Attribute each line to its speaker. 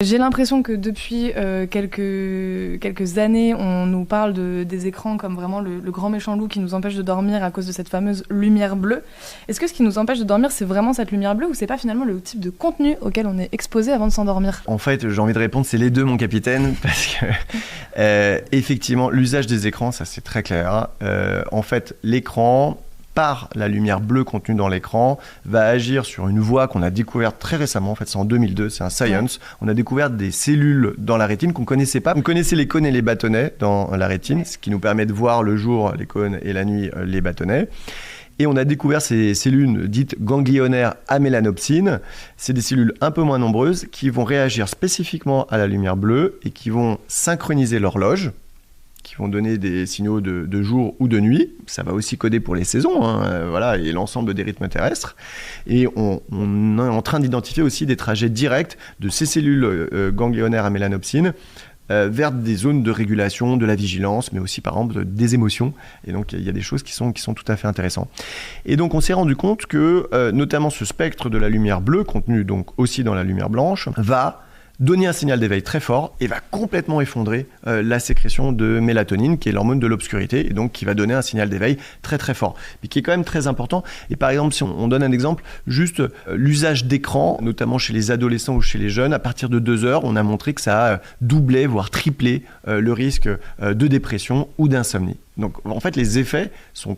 Speaker 1: J'ai l'impression que depuis quelques années, on nous parle des écrans comme vraiment le grand méchant loup qui nous empêche de dormir à cause de cette fameuse lumière bleue. Est-ce que ce qui nous empêche de dormir, c'est vraiment cette lumière bleue ou c'est pas finalement le type de contenu auquel on est exposé avant de s'endormir ?
Speaker 2: En fait, j'ai envie de répondre, c'est les deux, mon capitaine, parce que effectivement, l'usage des écrans, ça c'est très clair. En fait, l'écran, par la lumière bleue contenue dans l'écran, va agir sur une voie qu'on a découverte très récemment. En fait, c'est en 2002, c'est un science. On a découvert des cellules dans la rétine qu'on ne connaissait pas. On connaissait les cônes et les bâtonnets dans la rétine, ce qui nous permet de voir le jour les cônes et la nuit les bâtonnets. Et on a découvert ces cellules dites ganglionnaires à mélanopsine. C'est des cellules un peu moins nombreuses qui vont réagir spécifiquement à la lumière bleue et qui vont synchroniser l'horloge, qui vont donner des signaux de jour ou de nuit. Ça va aussi coder pour les saisons, voilà, et l'ensemble des rythmes terrestres. Et on est en train d'identifier aussi des trajets directs de ces cellules ganglionnaires à mélanopsine vers des zones de régulation de la vigilance, mais aussi par exemple des émotions. Et donc il y a des choses qui sont tout à fait intéressantes. Et donc on s'est rendu compte que notamment ce spectre de la lumière bleue, contenu donc aussi dans la lumière blanche, va donner un signal d'éveil très fort et va complètement effondrer la sécrétion de mélatonine, qui est l'hormone de l'obscurité, et donc qui va donner un signal d'éveil très très fort, mais qui est quand même très important. Et par exemple, si on donne un exemple, juste l'usage d'écran, notamment chez les adolescents ou chez les jeunes, à partir de 2 heures, on a montré que ça doublait, voire triplait le risque de dépression ou d'insomnie. Donc en fait, les effets sont